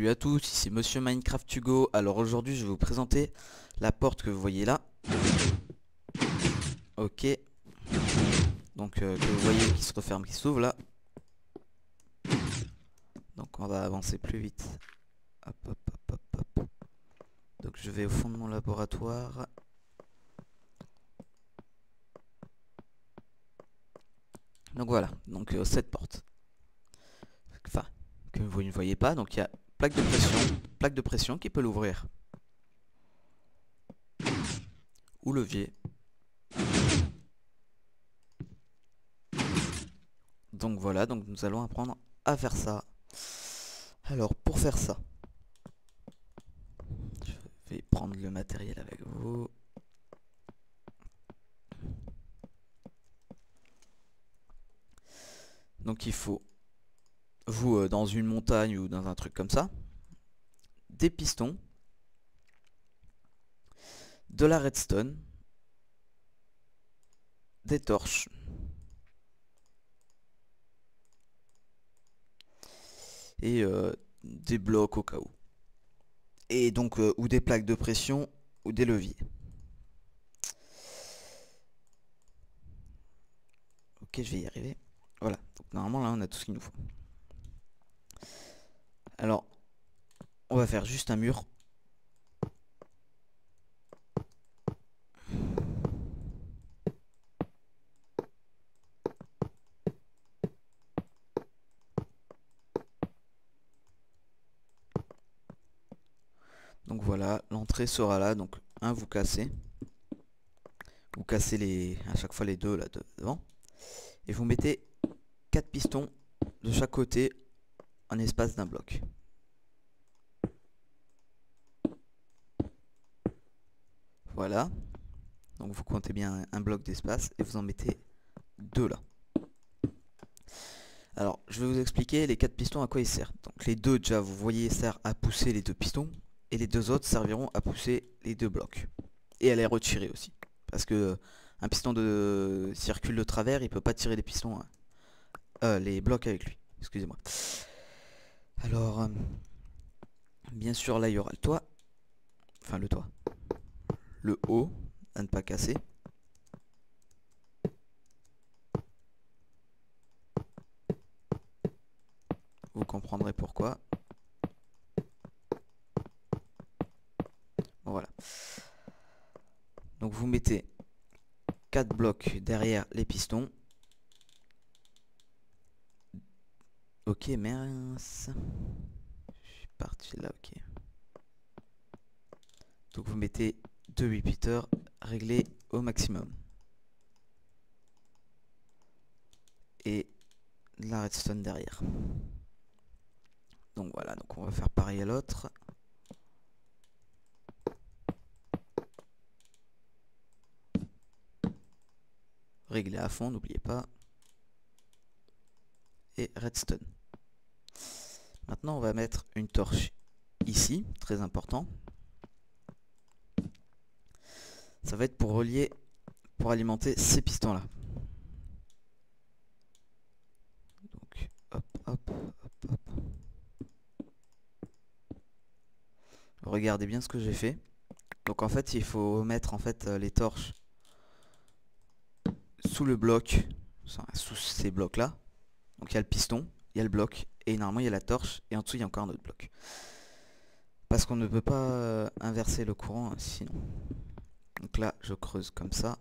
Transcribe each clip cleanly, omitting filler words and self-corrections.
Salut à tous, ici Monsieur Minecraft Hugo. Alors aujourd'hui je vais vous présenter la porte que vous voyez là. Ok. Donc que vous voyez qui se referme, qui s'ouvre là. Donc on va avancer plus vite. Hop hop hop hop hop. Donc je vais au fond de mon laboratoire. Donc voilà, donc cette porte. Enfin, que vous ne voyez pas, donc il y a plaque de pression qui peut l'ouvrir. Ou levier. Donc voilà, donc nous allons apprendre à faire ça. Alors pour faire ça, je vais prendre le matériel avec vous. Donc il faut, vous dans une montagne ou dans un truc comme ça, des pistons, de la redstone, des torches, et des blocs au cas où. Et donc ou des plaques de pression ou des leviers. Ok, je vais y arriver. Voilà, donc normalement là on a tout ce qu'il nous faut. Alors, on va faire juste un mur. Donc voilà, l'entrée sera là, donc vous cassez. Vous cassez à chaque fois les deux là devant. Et vous mettez 4 pistons de chaque côté en espace d'un bloc. Voilà. Donc vous comptez bien un bloc d'espace et vous en mettez 2 là. Alors je vais vous expliquer les 4 pistons à quoi ils servent. Donc les deux déjà vous voyez servent à pousser les 2 pistons. Et les 2 autres serviront à pousser les 2 blocs. Et à les retirer aussi. Parce que un piston de circule de travers, il peut pas tirer les pistons, les blocs avec lui. Excusez-moi. Alors, bien sûr là il y aura le toit. Enfin le toit. Le haut, à ne pas casser. Vous comprendrez pourquoi. Bon, voilà. Donc vous mettez 4 blocs derrière les pistons. Ok, mince. Je suis parti là, ok. Donc vous mettez 2 repeaters réglés au maximum. Et de la redstone derrière. Donc voilà, donc on va faire pareil à l'autre. Régler à fond, n'oubliez pas. Et redstone. Maintenant on va mettre une torche ici, très important. Ça va être pour relier, pour alimenter ces pistons là. Donc hop hop hop hop. Regardez bien ce que j'ai fait. Donc en fait il faut mettre en fait les torches sous le bloc, sous ces blocs là. Donc il y a le piston, il y a le bloc, et normalement il y a la torche, et en dessous il y a encore un autre bloc. Parce qu'on ne peut pas inverser le courant sinon. Donc là je creuse comme ça.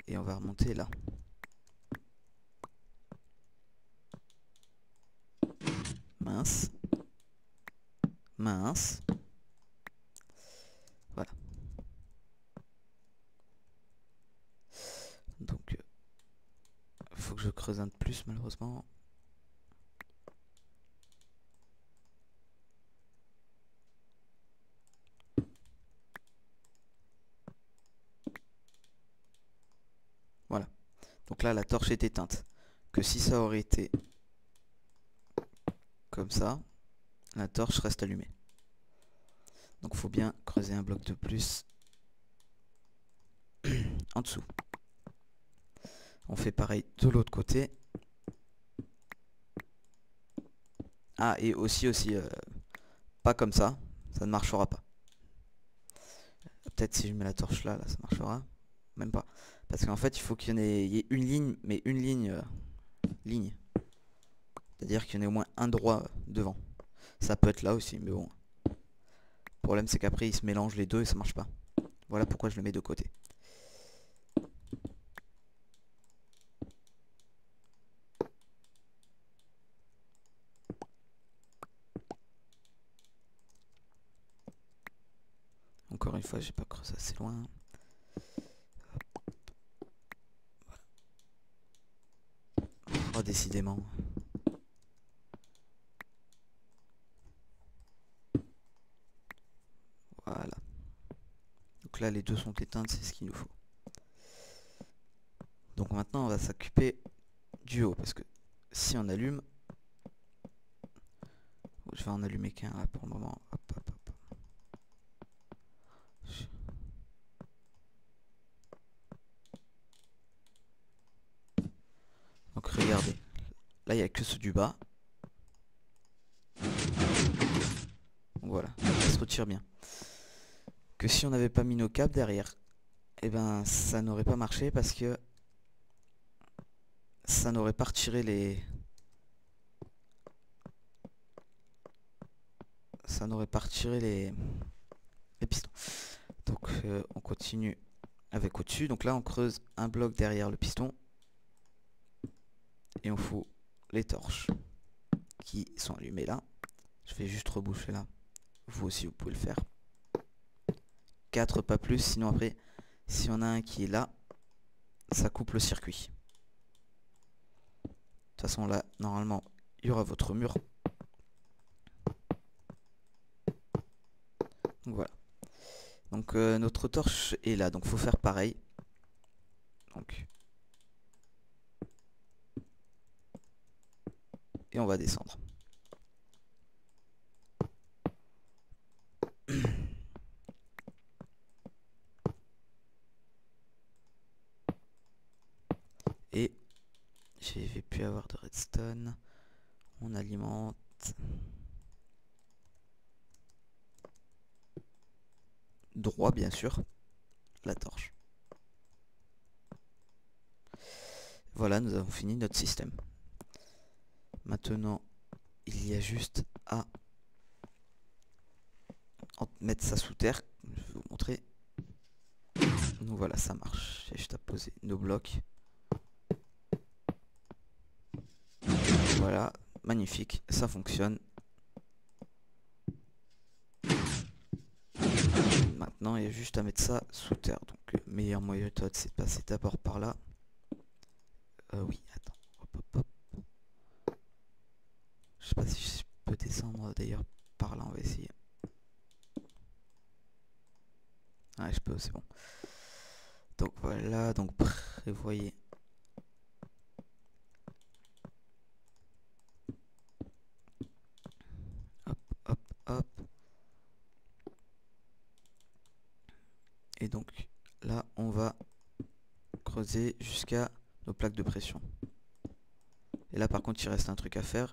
Et on va remonter là. Mince. Mince. Voilà. Donc faut que je creuse un de plus malheureusement. Voilà. Donc là la torche est éteinte. Que si ça aurait été comme ça, la torche reste allumée. Donc faut bien creuser un bloc de plus en dessous. On fait pareil de l'autre côté. Ah, et aussi, pas comme ça ne marchera pas. Peut-être si je mets la torche là, ça marchera. Même pas. Parce qu'en fait, il faut qu'il y ait une ligne, mais une ligne. C'est-à-dire qu'il y en ait au moins un droit devant. Ça peut être là aussi, mais bon. Le problème, c'est qu'après, ils se mélangent les deux et ça marche pas. Voilà pourquoi je le mets de côté. Encore une fois, j'ai pas creusé assez loin. Oh, décidément. Voilà. Donc là, les deux sont éteintes, c'est ce qu'il nous faut. Donc maintenant, on va s'occuper du haut. Parce que si on allume... Je vais en allumer qu'un là pour le moment. Hop, hop, hop. Donc regardez. Là, il n'y a que ceux du bas. Donc voilà, ça se retire bien. Que si on n'avait pas mis nos câbles derrière, et ben ça n'aurait pas marché parce que ça n'aurait pas retiré les... Ça n'aurait pas retiré les pistons. Donc on continue avec au-dessus. Donc là on creuse un bloc derrière le piston. Et on fout les torches qui sont allumées là. Je vais juste reboucher là. Vous aussi vous pouvez le faire. 4 pas plus, sinon après si on a un qui est là, ça coupe le circuit. De toute façon là normalement il y aura votre mur. Donc voilà. Donc notre torche est là, donc faut faire pareil. Donc et on va descendre. Et je vais plus avoir de redstone. On alimente. Droit bien sûr. La torche. Voilà, nous avons fini notre système. Maintenant, il y a juste à mettre ça sous terre. Je vais vous montrer. Donc voilà, ça marche. J'ai juste à poser nos blocs. Voilà, magnifique, ça fonctionne. Maintenant, il y a juste à mettre ça sous terre. Donc, meilleure méthode, c'est de passer d'abord par là. Oui, attends. Hop, hop, hop. Je sais pas si je peux descendre d'ailleurs par là, on va essayer. Ah, je peux, c'est bon. Donc voilà, donc prévoyez. Hop, hop, hop. Et donc là, on va creuser jusqu'à nos plaques de pression. Et là, par contre, il reste un truc à faire.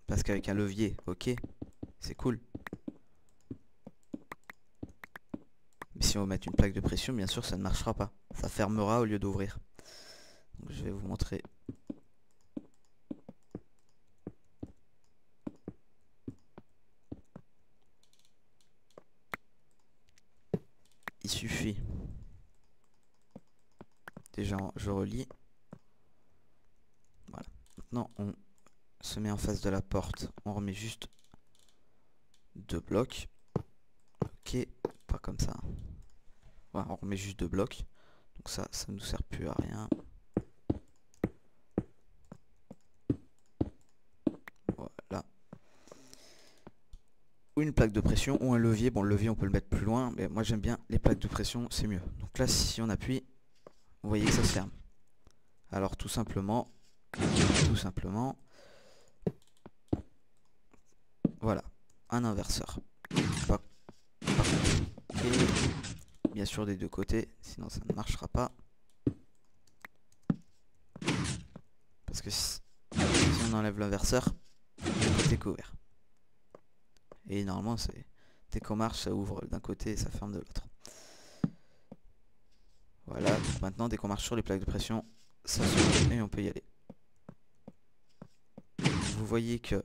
Parce qu'avec un levier, ok, c'est cool. Mais si on veut mettre une plaque de pression, bien sûr, ça ne marchera pas. Ça fermera au lieu d'ouvrir. Donc je vais vous montrer. Il suffit. Déjà, je relis. Voilà. Maintenant, on se met en face de la porte. On remet juste 2 blocs. Ok, pas comme ça. Voilà, on remet juste 2 blocs. Donc ça ne nous sert plus à rien. Voilà. Ou une plaque de pression ou un levier. Bon, le levier, on peut le mettre plus loin. Mais moi, j'aime bien les plaques de pression, c'est mieux. Donc là, si on appuie, vous voyez que ça se ferme. Alors tout simplement, voilà, un inverseur. Pas compliqué. Bien sûr des deux côtés, sinon ça ne marchera pas. Parce que si on enlève l'inverseur, rester couvert. Et normalement c'est dès qu'on marche ça ouvre d'un côté et ça ferme de l'autre. Voilà, donc maintenant dès qu'on marche sur les plaques de pression, ça s'ouvre et on peut y aller. Vous voyez que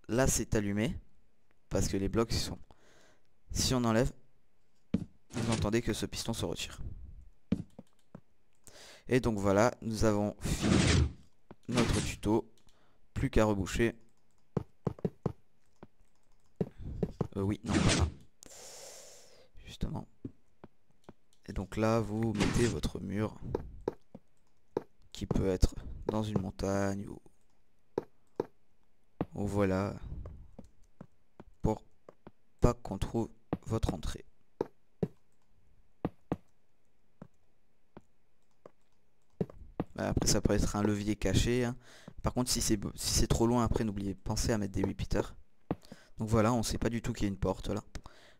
là c'est allumé parce que les blocs ils sont. Si on enlève, vous entendez que ce piston se retire. Et donc voilà, nous avons fini notre tuto. Plus qu'à reboucher. Oui, non, pas là. Justement. Et donc là, vous mettez votre mur qui peut être dans une montagne ou voilà, pour pas qu'on trouve votre entrée. Après ça peut être un levier caché, hein. Par contre si c'est trop loin après, n'oubliez, pensez à mettre des repeaters. Donc voilà, on sait pas du tout qu'il y a une porte là.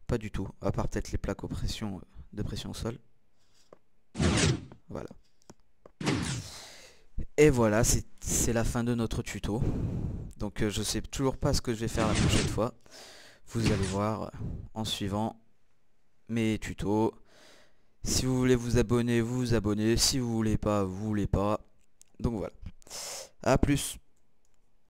Pas du tout, à part peut-être les plaques de pression au sol. Voilà. Et voilà, c'est la fin de notre tuto. Donc je sais toujours pas ce que je vais faire la prochaine fois. Vous allez voir en suivant mes tutos. Si vous voulez vous abonner, vous vous abonnez. Si vous voulez pas, vous voulez pas. Donc voilà. A plus.